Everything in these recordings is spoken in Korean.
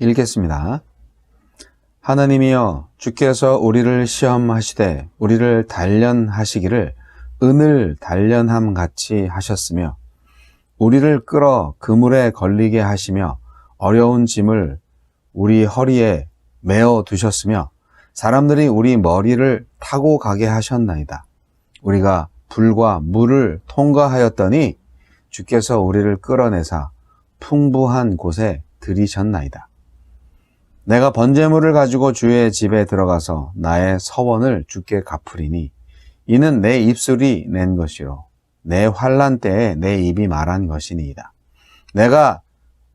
읽겠습니다. 하나님이여, 주께서 우리를 시험하시되 우리를 단련하시기를 은을 단련함 같이 하셨으며, 우리를 끌어 그물에 걸리게 하시며 어려운 짐을 우리 허리에 메어 두셨으며, 사람들이 우리 머리를 타고 가게 하셨나이다. 우리가 불과 물을 통과하였더니 주께서 우리를 끌어내사 풍부한 곳에 들이셨나이다. 내가 번제물을 가지고 주의 집에 들어가서 나의 서원을 주께 갚으리니 이는 내 입술이 낸 것이요 내 환난 때에 내 입이 말한 것이니이다. 내가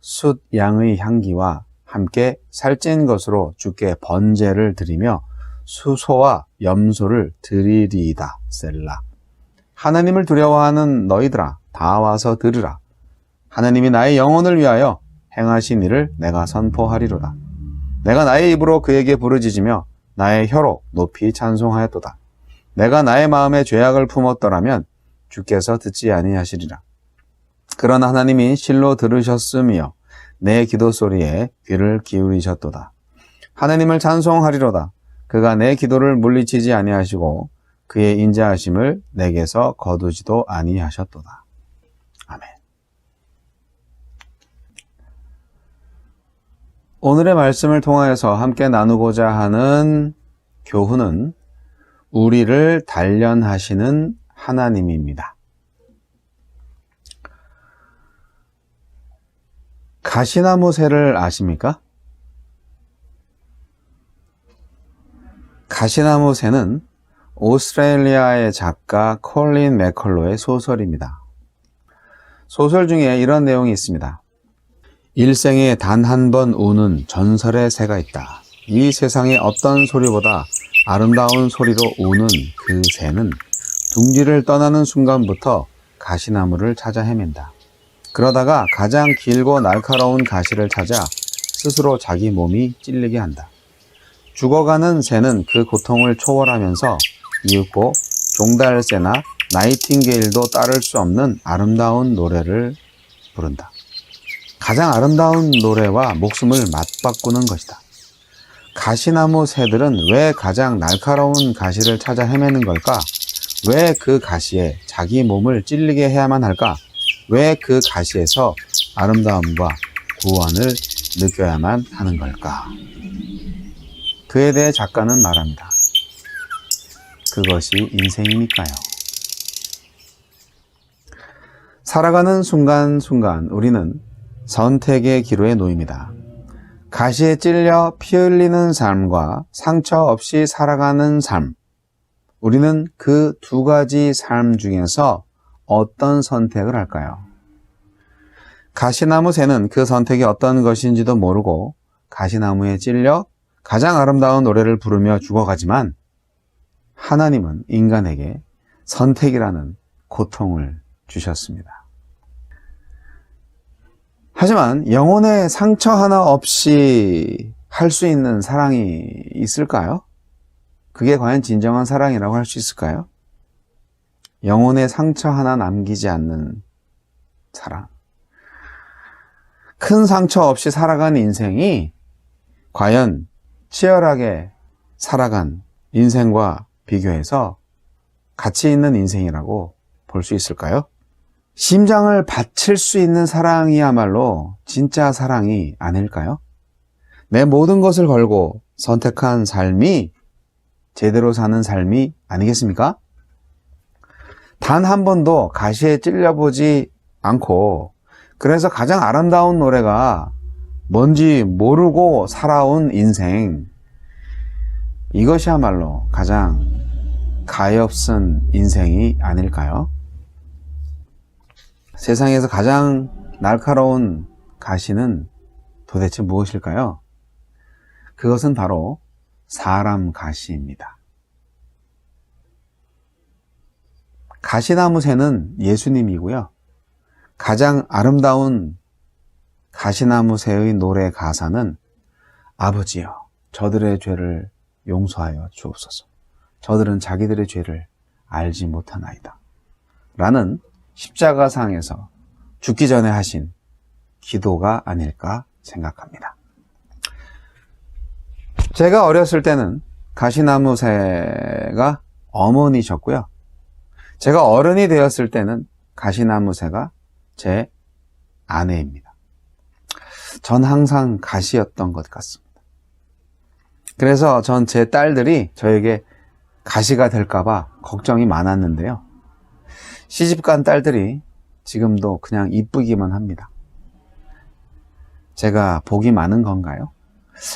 숫 양의 향기와 함께 살찐 것으로 주께 번제를 드리며 수소와 염소를 드리리이다. 셀라. 하나님을 두려워하는 너희들아, 다 와서 들으라. 하나님이 나의 영혼을 위하여 행하신 일을 내가 선포하리로다. 내가 나의 입으로 그에게 부르짖으며 나의 혀로 높이 찬송하였도다. 내가 나의 마음에 죄악을 품었더라면 주께서 듣지 아니하시리라. 그러나 하나님이 실로 들으셨으며 내 기도 소리에 귀를 기울이셨도다. 하나님을 찬송하리로다. 그가 내 기도를 물리치지 아니하시고 그의 인자하심을 내게서 거두지도 아니하셨도다. 아멘. 오늘의 말씀을 통하여서 함께 나누고자 하는 교훈은 우리를 단련하시는 하나님입니다. 가시나무 새를 아십니까? 가시나무 새는 오스트레일리아의 작가 콜린 맥컬로의 소설입니다. 소설 중에 이런 내용이 있습니다. 일생에 단 한 번 우는 전설의 새가 있다. 이 세상의 어떤 소리보다 아름다운 소리로 우는 그 새는 둥지를 떠나는 순간부터 가시나무를 찾아 헤맨다. 그러다가 가장 길고 날카로운 가시를 찾아 스스로 자기 몸이 찔리게 한다. 죽어가는 새는 그 고통을 초월하면서 이윽고 종달새나 나이팅게일도 따를 수 없는 아름다운 노래를 부른다. 가장 아름다운 노래와 목숨을 맞바꾸는 것이다. 가시나무 새들은 왜 가장 날카로운 가시를 찾아 헤매는 걸까? 왜 그 가시에 자기 몸을 찔리게 해야만 할까? 왜 그 가시에서 아름다움과 구원을 느껴야만 하는 걸까? 그에 대해 작가는 말합니다. 그것이 인생이니까요. 살아가는 순간순간 우리는 선택의 기로에 놓입니다. 가시에 찔려 피 흘리는 삶과 상처 없이 살아가는 삶. 우리는 그 두 가지 삶 중에서 어떤 선택을 할까요? 가시나무 새는 그 선택이 어떤 것인지도 모르고 가시나무에 찔려 가장 아름다운 노래를 부르며 죽어가지만 하나님은 인간에게 선택이라는 고통을 주셨습니다. 하지만 영혼의 상처 하나 없이 할 수 있는 사랑이 있을까요? 그게 과연 진정한 사랑이라고 할 수 있을까요? 영혼의 상처 하나 남기지 않는 사랑. 큰 상처 없이 살아간 인생이 과연 치열하게 살아간 인생과 비교해서 가치 있는 인생이라고 볼 수 있을까요? 심장을 바칠 수 있는 사랑이야말로 진짜 사랑이 아닐까요? 내 모든 것을 걸고 선택한 삶이 제대로 사는 삶이 아니겠습니까? 단 한 번도 가시에 찔려보지 않고 그래서 가장 아름다운 노래가 뭔지 모르고 살아온 인생, 이것이야말로 가장 가엾은 인생이 아닐까요? 세상에서 가장 날카로운 가시는 도대체 무엇일까요? 그것은 바로 사람 가시입니다. 가시나무 새는 예수님이고요. 가장 아름다운 가시나무 새의 노래 가사는 아버지여, 저들의 죄를 용서하여 주옵소서. 저들은 자기들의 죄를 알지 못하나이다. 라는 십자가상에서 죽기 전에 하신 기도가 아닐까 생각합니다. 제가 어렸을 때는 가시나무새가 어머니셨고요. 제가 어른이 되었을 때는 가시나무새가 제 아내입니다. 전 항상 가시였던 것 같습니다. 그래서 전 제 딸들이 저에게 가시가 될까봐 걱정이 많았는데요. 시집간 딸들이 지금도 그냥 이쁘기만 합니다. 제가 복이 많은 건가요?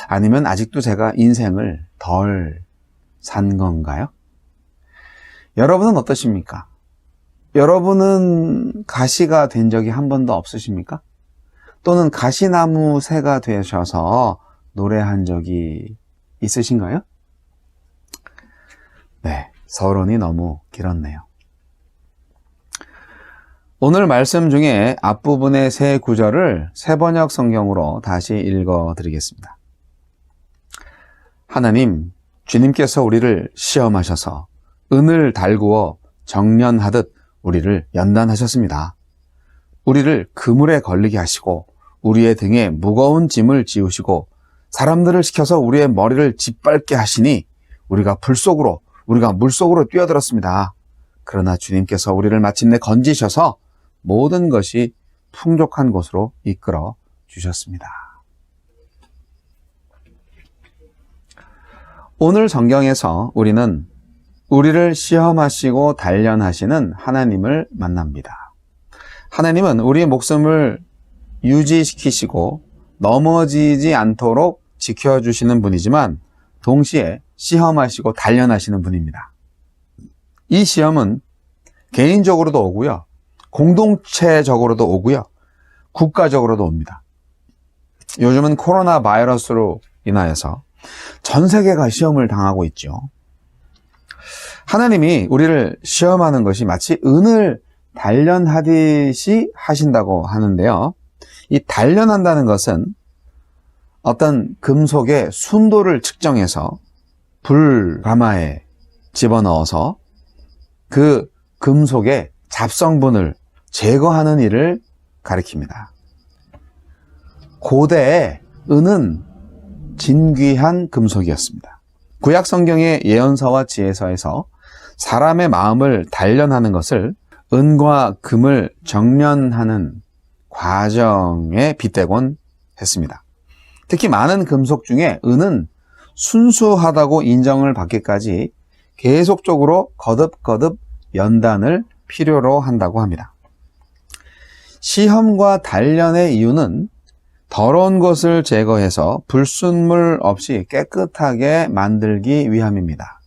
아니면 아직도 제가 인생을 덜 산 건가요? 여러분은 어떠십니까? 여러분은 가시가 된 적이 한 번도 없으십니까? 또는 가시나무 새가 되셔서 노래한 적이 있으신가요? 네, 서론이 너무 길었네요. 오늘 말씀 중에 앞부분의 세 구절을 새번역 성경으로 다시 읽어드리겠습니다. 하나님, 주님께서 우리를 시험하셔서 은을 달구어 정련하듯 우리를 연단하셨습니다. 우리를 그물에 걸리게 하시고 우리의 등에 무거운 짐을 지우시고 사람들을 시켜서 우리의 머리를 짓밟게 하시니 우리가 물속으로 뛰어들었습니다. 그러나 주님께서 우리를 마침내 건지셔서 모든 것이 풍족한 곳으로 이끌어 주셨습니다. 오늘 성경에서 우리는 우리를 시험하시고 단련하시는 하나님을 만납니다. 하나님은 우리의 목숨을 유지시키시고 넘어지지 않도록 지켜주시는 분이지만 동시에 시험하시고 단련하시는 분입니다. 이 시험은 개인적으로도 오고요. 공동체적으로도 오고요. 국가적으로도 옵니다. 요즘은 코로나 바이러스로 인하여서 전 세계가 시험을 당하고 있죠. 하나님이 우리를 시험하는 것이 마치 은을 단련하듯이 하신다고 하는데요. 이 단련한다는 것은 어떤 금속의 순도를 측정해서 불가마에 집어넣어서 그 금속의 잡성분을 제거하는 일을 가리킵니다. 고대에 은은 진귀한 금속이었습니다. 구약 성경의 예언서와 지혜서에서 사람의 마음을 단련하는 것을 은과 금을 정련하는 과정에 빗대곤 했습니다. 특히 많은 금속 중에 은은 순수하다고 인정을 받기까지 계속적으로 거듭거듭 연단을 필요로 한다고 합니다. 시험과 단련의 이유는 더러운 것을 제거해서 불순물 없이 깨끗하게 만들기 위함입니다.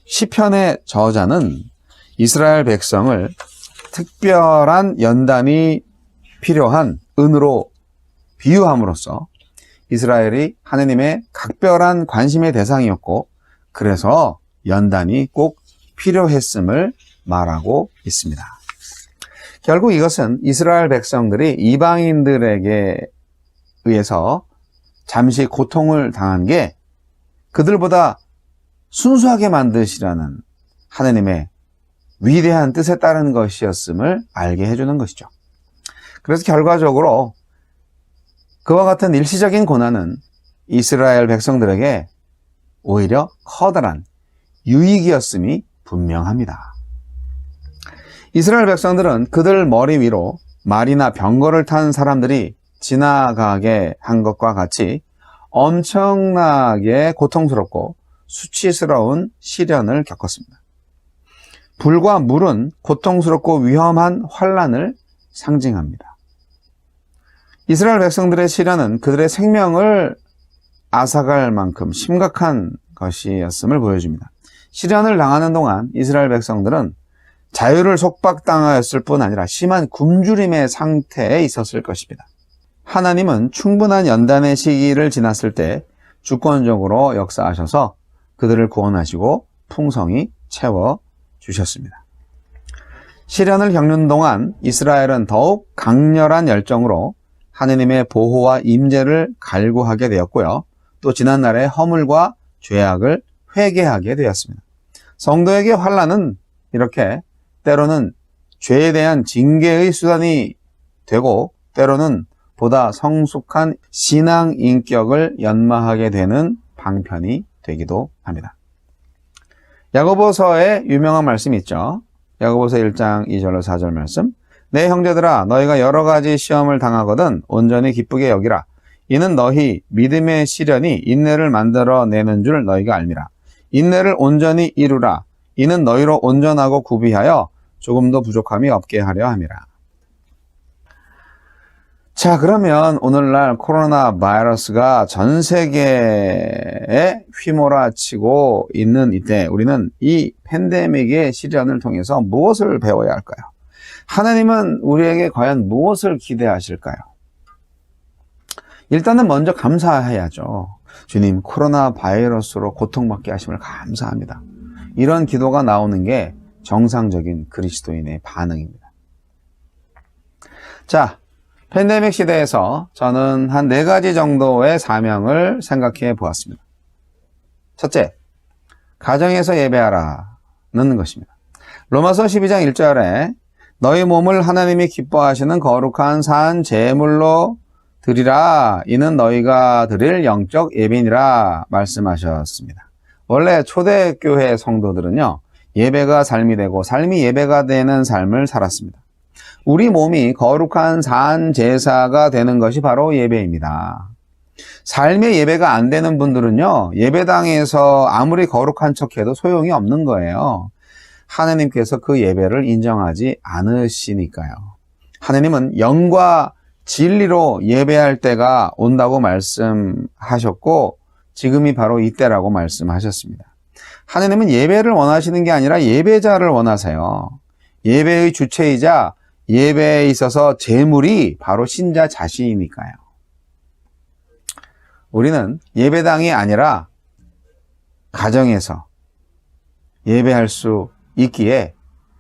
시편의 저자는 이스라엘 백성을 특별한 연단이 필요한 은으로 비유함으로써 이스라엘이 하느님의 각별한 관심의 대상이었고 그래서 연단이 꼭 필요했음을 말하고 있습니다. 결국 이것은 이스라엘 백성들이 이방인들에게 의해서 잠시 고통을 당한 게 그들보다 순수하게 만드시라는 하나님의 위대한 뜻에 따른 것이었음을 알게 해주는 것이죠. 그래서 결과적으로 그와 같은 일시적인 고난은 이스라엘 백성들에게 오히려 커다란 유익이었음이 분명합니다. 이스라엘 백성들은 그들 머리 위로 말이나 병거를 탄 사람들이 지나가게 한 것과 같이 엄청나게 고통스럽고 수치스러운 시련을 겪었습니다. 불과 물은 고통스럽고 위험한 환난을 상징합니다. 이스라엘 백성들의 시련은 그들의 생명을 앗아갈 만큼 심각한 것이었음을 보여줍니다. 시련을 당하는 동안 이스라엘 백성들은 자유를 속박당하였을 뿐 아니라 심한 굶주림의 상태에 있었을 것입니다. 하나님은 충분한 연단의 시기를 지났을 때 주권적으로 역사하셔서 그들을 구원하시고 풍성히 채워주셨습니다. 시련을 겪는 동안 이스라엘은 더욱 강렬한 열정으로 하느님의 보호와 임재를 갈구하게 되었고요. 또 지난날의 허물과 죄악을 회개하게 되었습니다. 성도에게 환난은 이렇게 때로는 죄에 대한 징계의 수단이 되고 때로는 보다 성숙한 신앙 인격을 연마하게 되는 방편이 되기도 합니다. 야고보서에 유명한 말씀이 있죠. 야고보서 1장 2절로 4절 말씀. 내 형제들아 너희가 여러 가지 시험을 당하거든 온전히 기쁘게 여기라. 이는 너희 믿음의 시련이 인내를 만들어내는 줄 너희가 알미라. 인내를 온전히 이루라. 이는 너희로 온전하고 구비하여 조금도 부족함이 없게 하려 함이라. 자, 그러면 오늘날 코로나 바이러스가 전 세계에 휘몰아치고 있는 이때 우리는 이 팬데믹의 시련을 통해서 무엇을 배워야 할까요? 하나님은 우리에게 과연 무엇을 기대하실까요? 일단은 먼저 감사해야죠. 주님, 코로나 바이러스로 고통받게 하심을 감사합니다. 이런 기도가 나오는 게 정상적인 그리스도인의 반응입니다. 자, 팬데믹 시대에서 저는 한 4가지 정도의 사명을 생각해 보았습니다. 첫째, 가정에서 예배하라는 것입니다. 로마서 12장 1절에 너희 몸을 하나님이 기뻐하시는 거룩한 산 제물로 드리라. 이는 너희가 드릴 영적 예배니라 말씀하셨습니다. 원래 초대교회 성도들은요, 예배가 삶이 되고 삶이 예배가 되는 삶을 살았습니다. 우리 몸이 거룩한 산 제사가 되는 것이 바로 예배입니다. 삶의 예배가 안 되는 분들은요, 예배당에서 아무리 거룩한 척해도 소용이 없는 거예요. 하나님께서 그 예배를 인정하지 않으시니까요. 하나님은 영과 진리로 예배할 때가 온다고 말씀하셨고 지금이 바로 이때라고 말씀하셨습니다. 하나님은 예배를 원하시는 게 아니라 예배자를 원하세요. 예배의 주체이자 예배에 있어서 제물이 바로 신자 자신이니까요. 우리는 예배당이 아니라 가정에서 예배할 수 있기에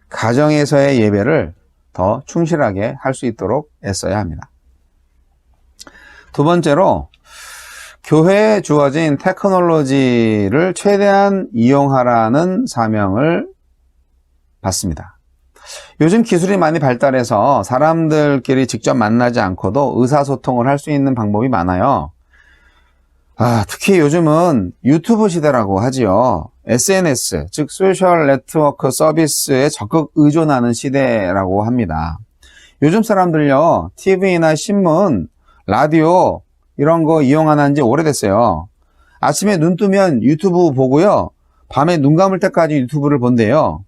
가정에서의 예배를 더 충실하게 할 수 있도록 애써야 합니다. 두 번째로 교회에 주어진 테크놀로지를 최대한 이용하라는 사명을 받습니다. 요즘 기술이 많이 발달해서 사람들끼리 직접 만나지 않고도 의사소통을 할 수 있는 방법이 많아요. 특히 요즘은 유튜브 시대라고 하지요. SNS, 즉 소셜 네트워크 서비스에 적극 의존하는 시대라고 합니다. 요즘 사람들요, TV나 신문, 라디오 이런 거 이용 안 한 지 오래됐어요. 아침에 눈 뜨면 유튜브 보고요. 밤에 눈 감을 때까지 유튜브를 본대요.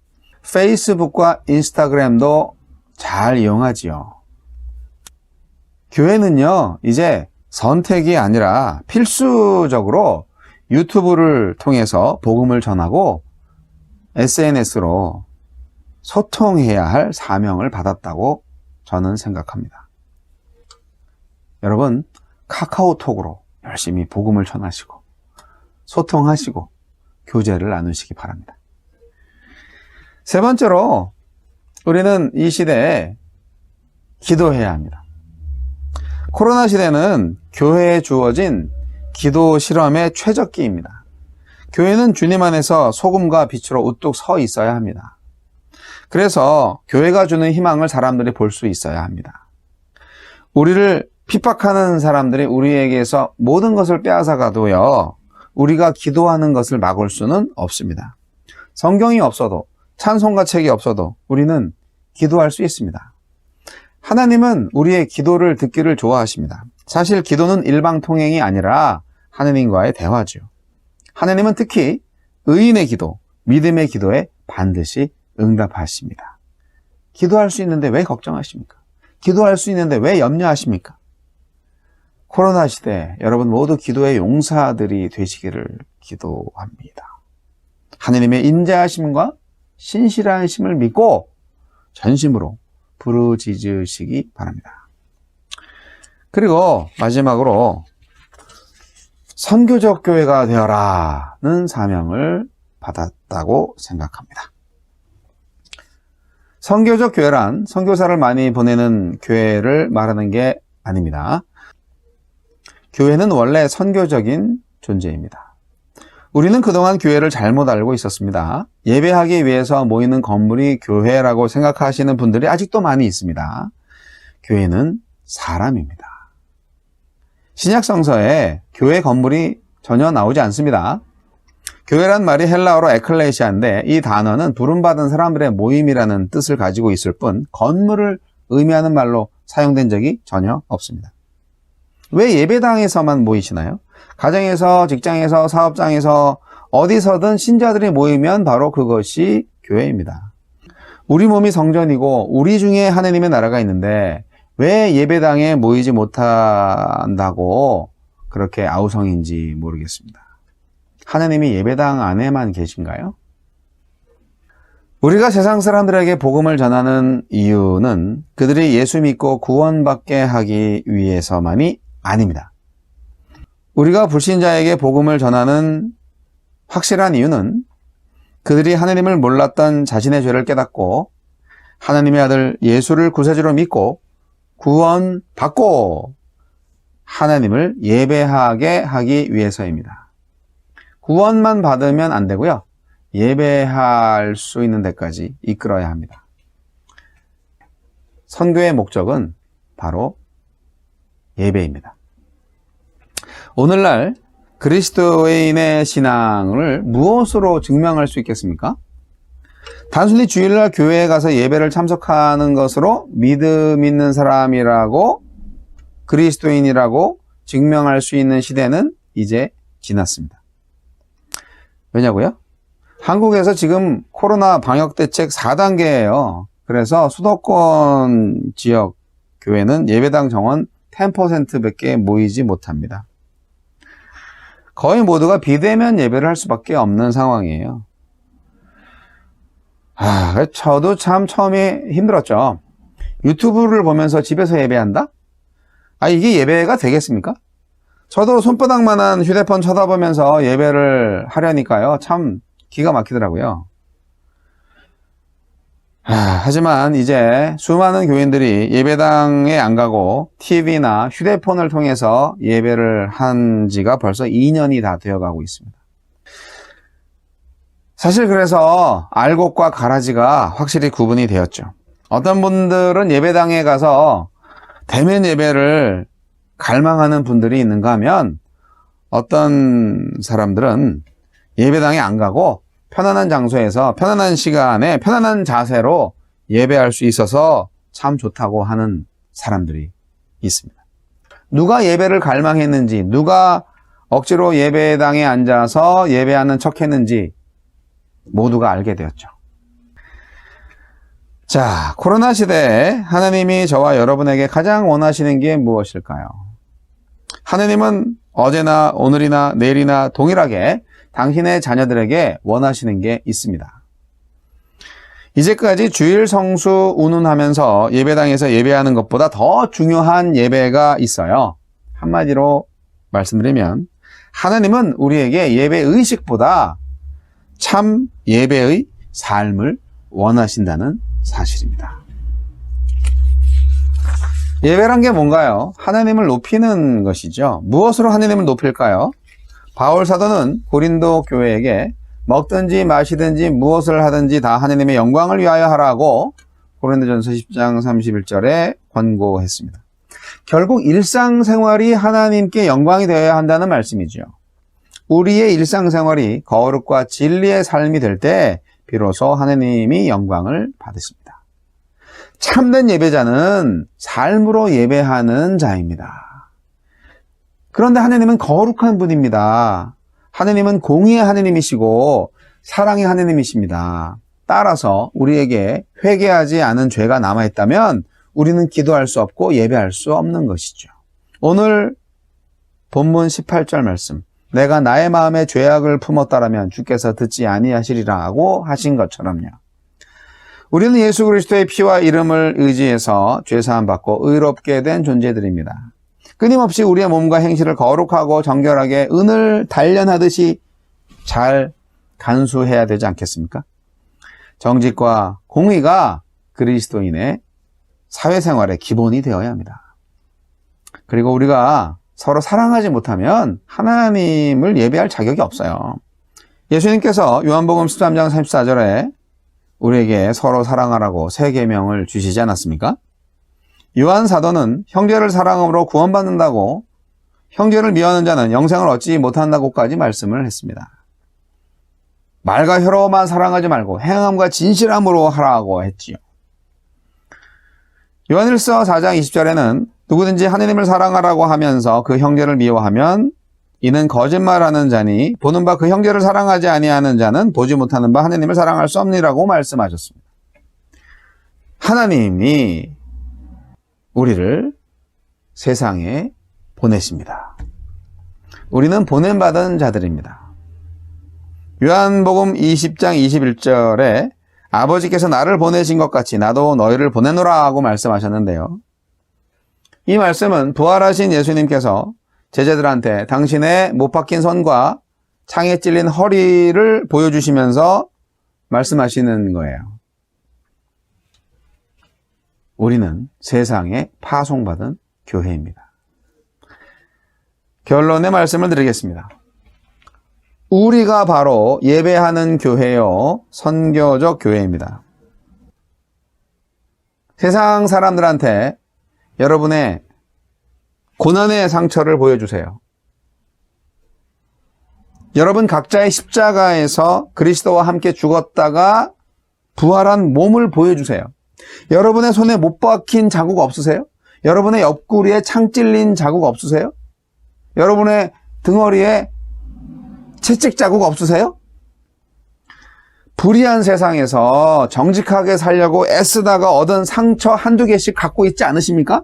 페이스북과 인스타그램도 잘 이용하지요. 교회는요, 이제 선택이 아니라 필수적으로 유튜브를 통해서 복음을 전하고 SNS로 소통해야 할 사명을 받았다고 저는 생각합니다. 여러분, 카카오톡으로 열심히 복음을 전하시고 소통하시고 교제를 나누시기 바랍니다. 세 번째로 우리는 이 시대에 기도해야 합니다. 코로나 시대는 교회에 주어진 기도 실험의 최적기입니다. 교회는 주님 안에서 소금과 빛으로 우뚝 서 있어야 합니다. 그래서 교회가 주는 희망을 사람들이 볼 수 있어야 합니다. 우리를 핍박하는 사람들이 우리에게서 모든 것을 빼앗아가도요, 우리가 기도하는 것을 막을 수는 없습니다. 성경이 없어도, 찬송가 책이 없어도 우리는 기도할 수 있습니다. 하나님은 우리의 기도를 듣기를 좋아하십니다. 사실 기도는 일방통행이 아니라 하나님과의 대화죠. 하나님은 특히 의인의 기도, 믿음의 기도에 반드시 응답하십니다. 기도할 수 있는데 왜 걱정하십니까? 기도할 수 있는데 왜 염려하십니까? 코로나 시대 여러분 모두 기도의 용사들이 되시기를 기도합니다. 하나님의 인자하심과 신실하심을 믿고 전심으로 부르짖으시기 바랍니다. 그리고 마지막으로 선교적 교회가 되어라는 사명을 받았다고 생각합니다. 선교적 교회란 선교사를 많이 보내는 교회를 말하는 게 아닙니다. 교회는 원래 선교적인 존재입니다. 우리는 그동안 교회를 잘못 알고 있었습니다. 예배하기 위해서 모이는 건물이 교회라고 생각하시는 분들이 아직도 많이 있습니다. 교회는 사람입니다. 신약성서에 교회 건물이 전혀 나오지 않습니다. 교회란 말이 헬라어로 에클레시아인데 이 단어는 부름받은 사람들의 모임이라는 뜻을 가지고 있을 뿐 건물을 의미하는 말로 사용된 적이 전혀 없습니다. 왜 예배당에서만 모이시나요? 가정에서, 직장에서, 사업장에서 어디서든 신자들이 모이면 바로 그것이 교회입니다. 우리 몸이 성전이고 우리 중에 하느님의 나라가 있는데 왜 예배당에 모이지 못한다고 그렇게 아우성인지 모르겠습니다. 하느님이 예배당 안에만 계신가요? 우리가 세상 사람들에게 복음을 전하는 이유는 그들이 예수 믿고 구원받게 하기 위해서만이 아닙니다. 우리가 불신자에게 복음을 전하는 확실한 이유는 그들이 하느님을 몰랐던 자신의 죄를 깨닫고 하나님의 아들 예수를 구세주로 믿고 구원받고 하나님을 예배하게 하기 위해서입니다. 구원만 받으면 안 되고요. 예배할 수 있는 데까지 이끌어야 합니다. 선교의 목적은 바로 예배입니다. 오늘날 그리스도인의 신앙을 무엇으로 증명할 수 있겠습니까? 단순히 주일날 교회에 가서 예배를 참석하는 것으로 믿음 있는 사람이라고 그리스도인이라고 증명할 수 있는 시대는 이제 지났습니다. 왜냐고요? 한국에서 지금 코로나 방역 대책 4단계예요. 그래서 수도권 지역 교회는 예배당 정원 10%밖에 모이지 못합니다. 거의 모두가 비대면 예배를 할 수밖에 없는 상황이에요. 저도 참 처음에 힘들었죠. 유튜브를 보면서 집에서 예배한다? 이게 예배가 되겠습니까? 저도 손바닥만한 휴대폰 쳐다보면서 예배를 하려니까요. 참 기가 막히더라고요. 하지만 이제 수많은 교인들이 예배당에 안 가고 TV나 휴대폰을 통해서 예배를 한 지가 벌써 2년이 다 되어가고 있습니다. 사실 그래서 알곡과 가라지가 확실히 구분이 되었죠. 어떤 분들은 예배당에 가서 대면 예배를 갈망하는 분들이 있는가 하면 어떤 사람들은 예배당에 안 가고 편안한 장소에서 편안한 시간에 편안한 자세로 예배할 수 있어서 참 좋다고 하는 사람들이 있습니다. 누가 예배를 갈망했는지, 누가 억지로 예배당에 앉아서 예배하는 척했는지 모두가 알게 되었죠. 자, 코로나 시대에 하나님이 저와 여러분에게 가장 원하시는 게 무엇일까요? 하나님은 어제나 오늘이나 내일이나 동일하게 당신의 자녀들에게 원하시는 게 있습니다. 이제까지 주일 성수 운운하면서 예배당에서 예배하는 것보다 더 중요한 예배가 있어요. 한마디로 말씀드리면 하나님은 우리에게 예배 의식보다 참 예배의 삶을 원하신다는 사실입니다. 예배란 게 뭔가요? 하나님을 높이는 것이죠. 무엇으로 하나님을 높일까요? 바울 사도는 고린도 교회에게 먹든지 마시든지 무엇을 하든지 다 하나님의 영광을 위하여 하라고 고린도전서 10장 31절에 권고했습니다. 결국 일상생활이 하나님께 영광이 되어야 한다는 말씀이죠. 우리의 일상생활이 거룩과 진리의 삶이 될 때 비로소 하나님이 영광을 받으십니다. 참된 예배자는 삶으로 예배하는 자입니다. 그런데 하나님은 거룩한 분입니다. 하나님은 공의의 하나님이시고 사랑의 하나님이십니다. 따라서 우리에게 회개하지 않은 죄가 남아있다면 우리는 기도할 수 없고 예배할 수 없는 것이죠. 오늘 본문 18절 말씀, 내가 나의 마음에 죄악을 품었다라면 주께서 듣지 아니하시리라고 하신 것처럼요. 우리는 예수 그리스도의 피와 이름을 의지해서 죄사함 받고 의롭게 된 존재들입니다. 끊임없이 우리의 몸과 행실을 거룩하고 정결하게 은을 단련하듯이 잘 간수해야 되지 않겠습니까? 정직과 공의가 그리스도인의 사회생활의 기본이 되어야 합니다. 그리고 우리가 서로 사랑하지 못하면 하나님을 예배할 자격이 없어요. 예수님께서 요한복음 13장 34절에 우리에게 서로 사랑하라고 세 계명을 주시지 않았습니까? 요한 사도는 형제를 사랑함으로 구원받는다고 형제를 미워하는 자는 영생을 얻지 못한다고까지 말씀을 했습니다. 말과 혀로만 사랑하지 말고 행함과 진실함으로 하라고 했지요. 요한일서 4장 20절에는 누구든지 하느님을 사랑하라고 하면서 그 형제를 미워하면 이는 거짓말하는 자니 보는 바 그 형제를 사랑하지 아니하는 자는 보지 못하는 바 하느님을 사랑할 수 없니라고 말씀하셨습니다. 하나님이 우리를 세상에 보내십니다. 우리는 보냄받은 자들입니다. 요한복음 20장 21절에 아버지께서 나를 보내신 것 같이 나도 너희를 보내노라 하고 말씀하셨는데요. 이 말씀은 부활하신 예수님께서 제자들한테 당신의 못 박힌 손과 창에 찔린 허리를 보여주시면서 말씀하시는 거예요. 우리는 세상에 파송받은 교회입니다. 결론의 말씀을 드리겠습니다. 우리가 바로 예배하는 교회요, 선교적 교회입니다. 세상 사람들한테 여러분의 고난의 상처를 보여주세요. 여러분 각자의 십자가에서 그리스도와 함께 죽었다가 부활한 몸을 보여주세요. 여러분의 손에 못 박힌 자국 없으세요? 여러분의 옆구리에 창 찔린 자국 없으세요? 여러분의 등허리에 채찍 자국 없으세요? 불의한 세상에서 정직하게 살려고 애쓰다가 얻은 상처 한두 개씩 갖고 있지 않으십니까?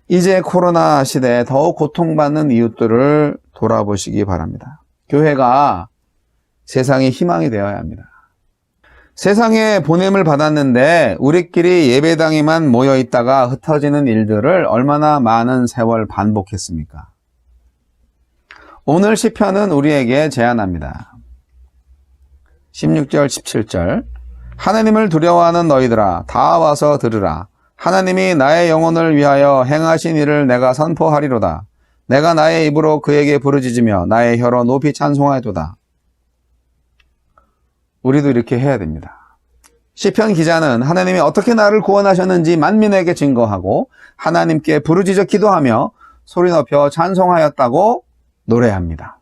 이제 코로나 시대에 더욱 고통받는 이웃들을 돌아보시기 바랍니다. 교회가 세상의 희망이 되어야 합니다. 세상에 보냄을 받았는데 우리끼리 예배당에만 모여있다가 흩어지는 일들을 얼마나 많은 세월 반복했습니까? 오늘 시편은 우리에게 제안합니다. 16절 17절 하나님을 두려워하는 너희들아 다 와서 들으라. 하나님이 나의 영혼을 위하여 행하신 일을 내가 선포하리로다. 내가 나의 입으로 그에게 부르짖으며 나의 혀로 높이 찬송하도다. 우리도 이렇게 해야 됩니다. 시편 기자는 하나님이 어떻게 나를 구원하셨는지 만민에게 증거하고 하나님께 부르짖어 기도하며 소리 높여 찬송하였다고 노래합니다.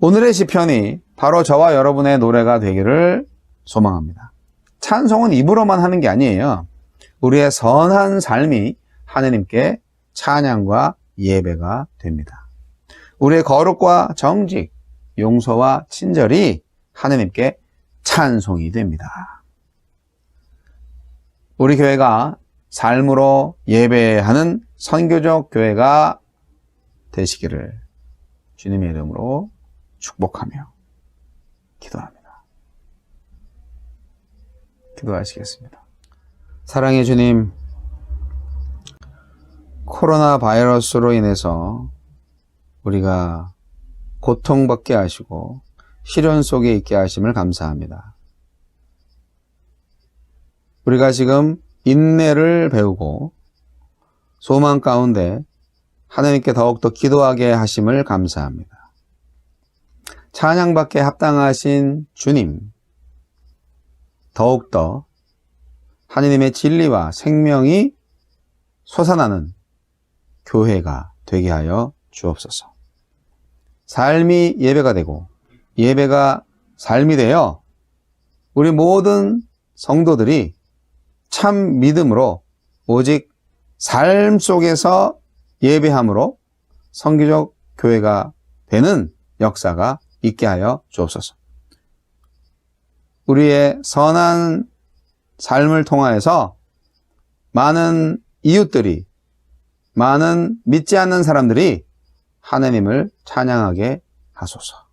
오늘의 시편이 바로 저와 여러분의 노래가 되기를 소망합니다. 찬송은 입으로만 하는 게 아니에요. 우리의 선한 삶이 하나님께 찬양과 예배가 됩니다. 우리의 거룩과 정직, 용서와 친절이 하나님께 찬송이 됩니다. 우리 교회가 삶으로 예배하는 선교적 교회가 되시기를 주님의 이름으로 축복하며 기도합니다. 기도하시겠습니다. 사랑의 주님, 코로나 바이러스로 인해서 우리가 고통받게 하시고 시련 속에 있게 하심을 감사합니다. 우리가 지금 인내를 배우고 소망 가운데 하나님께 더욱더 기도하게 하심을 감사합니다. 찬양받게 합당하신 주님, 더욱더 하나님의 진리와 생명이 솟아나는 교회가 되게 하여 주옵소서. 삶이 예배가 되고 예배가 삶이 되어 우리 모든 성도들이 참 믿음으로 오직 삶 속에서 예배함으로 선교적 교회가 되는 역사가 있게 하여 주옵소서. 우리의 선한 삶을 통하여서 많은 이웃들이, 많은 믿지 않는 사람들이 하나님을 찬양하게 하소서.